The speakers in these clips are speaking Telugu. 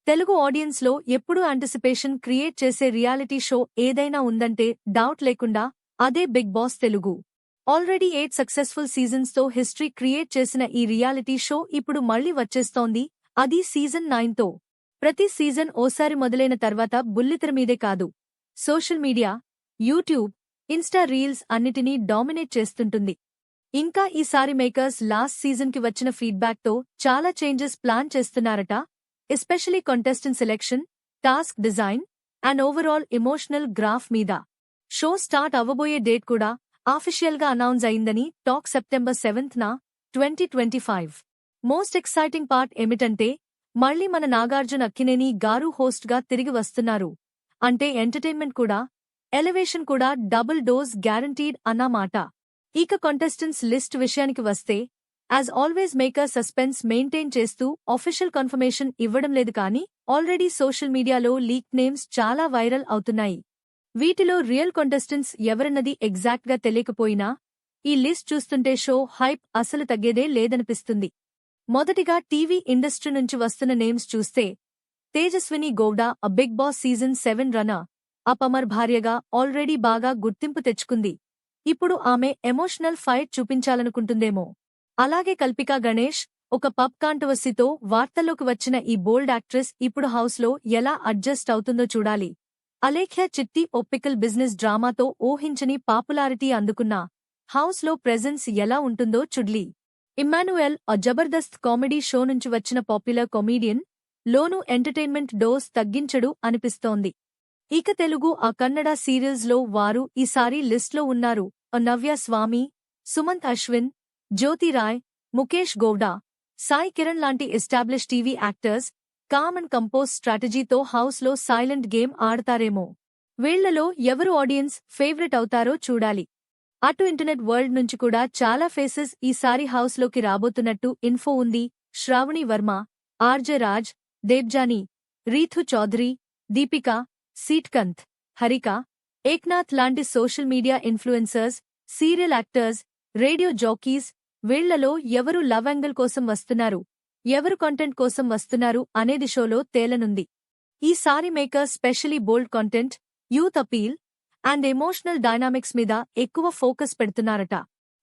తెలుగు ఆడియన్స్లో ఎప్పుడూ యాంటిసిపేషన్ క్రియేట్ చేసే రియాలిటీ షో ఏదైనా ఉందంటే డౌట్ లేకుండా అదే Bigg Boss Telugu. Already 8 successful సీజన్స్తో హిస్టరీ క్రియేట్ చేసిన ఈ రియాలిటీ షో ఇప్పుడు మళ్లీ వచ్చేస్తోంది, అది సీజన్ 9తో. ప్రతి సీజన్ ఓసారి మొదలైన తర్వాత బుల్లితెర మీదే కాదు, social media, YouTube, insta reels అన్నిటినీ డామినేట్ చేస్తుంటుంది. ఇంకా ఈసారి మేకర్స్ లాస్ట్ సీజన్కి వచ్చిన ఫీడ్బ్యాక్తో చాలా చేంజెస్ ప్లాన్ చేస్తున్నారట, especially contestant selection, task design and overall emotional graph మీద. షో స్టార్ట్ అవ్వబోయే డేట్ కూడా ఆఫిషియల్గా అనౌన్స్ అయిందని టాక్. సెప్టెంబర్ 7న 2025. మోస్ట్ ఎక్సైటింగ్ పార్ట్ ఏమిటంటే మళ్లీ మన నాగార్జున అక్కినేని గారు హోస్ట్గా తిరిగి వస్తున్నారు. అంటే ఎంటర్టైన్మెంట్ కూడా, ఎలివేషన్ కూడా డబుల్ డోస్ గ్యారంటీడ్ అన్నమాట. ఇక కంటెస్టెంట్స్ లిస్ట్ విషయానికి వస్తే as always maker suspense maintain చేస్తూ ఆఫిషియల్ కన్ఫర్మేషన్ ఇవ్వడం లేదు కానీ ఆల్రెడీ సోషల్ మీడియాలో లీక్ నేమ్స్ చాలా వైరల్ అవుతున్నాయి. వీటిలో రియల్ కంటెస్టెంట్స్ ఎవరన్నది ఎగ్జాక్ట్గా తెలియకపోయినా ఈ లిస్ట్ చూస్తుంటే షో హైప్ అసలు తగ్గేదే లేదనిపిస్తుంది. మొదటిగా టీవీ ఇండస్ట్రీ నుంచి వస్తున్న నేమ్స్ చూస్తే Tejaswini Gowda a Bigg Boss season 7 runner up Amar భార్యగా ఆల్రెడీ బాగా గుర్తింపు తెచ్చుకుంది. ఇప్పుడు ఆమె ఎమోషనల్ ఫైట్ చూపించాలనుకుంటుందేమో. అలాగే కల్పికా గణేష్ ఒక పబ్ కాంట్రవర్సీతో వార్తల్లోకి వచ్చిన ఈ బోల్డ్ యాక్ట్రెస్ ఇప్పుడు హౌస్లో ఎలా అడ్జస్ట్ అవుతుందో చూడాలి. అలేఖ్య చిట్టి ఓ పికల్ బిజినెస్ డ్రామాతో ఊహించని పాపులారిటీ అందుకున్న హౌస్లో ప్రెజెన్స్ ఎలా ఉంటుందో చూడ్లి. ఇమ్మాన్యుయల్ అ జబర్దస్త్ కామెడీ షో నుంచి వచ్చిన పాపులర్ కామెడియన్, లోనూ ఎంటర్టైన్మెంట్ డోస్ తగ్గించడు అనిపిస్తోంది. ఇక తెలుగు ఆ కన్నడ సీరియల్స్లో వారు ఈసారి లిస్ట్లో ఉన్నారు. నవ్య స్వామి, సుమంత్ అశ్విన్, జ్యోతి రాయ్, ముఖేష్ గౌడ, సాయి కిరణ్ లాంటి establish TV actors calm and compose స్ట్రాటజీతో హౌస్లో సైలెంట్ గేమ్ ఆడతారేమో. వీళ్లలో ఎవరు ఆడియన్స్ ఫేవరెట్ అవుతారో చూడాలి. అటు ఇంటర్నెట్ వరల్డ్ నుంచి కూడా చాలా ఫేసెస్ ఈసారి హౌస్లోకి రాబోతున్నట్టు ఇన్ఫో ఉంది. శ్రావణి వర్మ, ఆర్జే రాజ్, దేబ్జానీ, రీథు చౌదరి, దీపిక, సీట్కంత్, హరిక, ఏక్నాథ్ లాంటి social media influencers, serial actors, radio jockeys, వీళ్లలో ఎవరు లవ్ యాంగిల్ కోసం వస్తున్నారు, ఎవరు కంటెంట్ కోసం వస్తున్నారు అనేది షోలో తేలనుంది. ఈసారి maker especially bold content, youth appeal and emotional dynamics మీద ఎక్కువ ఫోకస్ పెడుతున్నారట.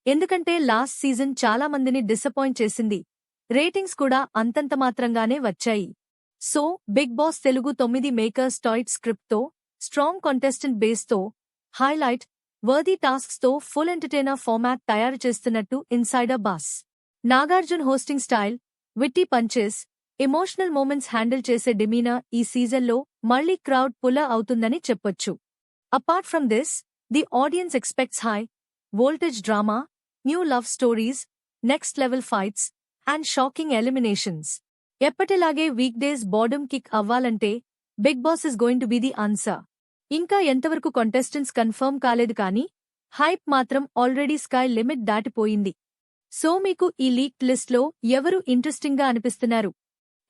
ఎందుకంటే లాస్ట్ సీజన్ చాలా మందిని డిసప్పాయింట్ చేసింది, రేటింగ్స్ కూడా అంతంత మాత్రంగానే వచ్చాయి. So Bigg Boss Telugu 9 makers tight స్క్రిప్ట్తో, స్ట్రాంగ్ కంటెస్టెంట్ బేస్తో, హైలైట్ వర్దీ టాస్క్స్తో ఫుల్ ఎంటర్టైనర్ ఫార్మాట్ తయారు చేస్తున్నట్టు insider buzz. Nagarjun hosting style, witty punches, emotional moments handle చేసే డిమీనర్ ఈ సీజన్లో మళ్లీ క్రౌడ్ పుల్ అవుతుందని చెప్పొచ్చు. Apart from this, the audience expects high voltage drama, new love stories, next level fights and shocking eliminations. ఎప్పటిలాగే వీక్ డేస్ బార్డమ్ కిక్ అవ్వాలంటే Bigg Boss is going to be the answer. ఇంకా ఎంతవరకు కంటెస్టెంట్స్ కన్ఫర్మ్ కాలేదు కానీ హైప్ మాత్రం ఆల్రెడీ స్కై లిమిట్ దాటిపోయింది. సో మీకు ఈ లీక్ లిస్ట్లో ఎవరు ఇంట్రెస్టింగ్గా అనిపిస్తున్నారు?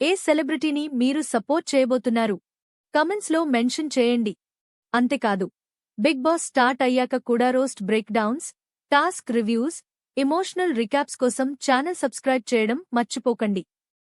ఏ సెలబ్రిటీని మీరు సపోర్ట్ చేయబోతున్నారు? కమెంట్స్లో మెన్షన్ చేయండి. అంతేకాదు, బిగ్ బాస్ స్టార్ట్ అయ్యాక కూడా roast breakdowns, task reviews, emotional recaps కోసం ఛానల్ సబ్స్క్రైబ్ చేయడం మర్చిపోకండి.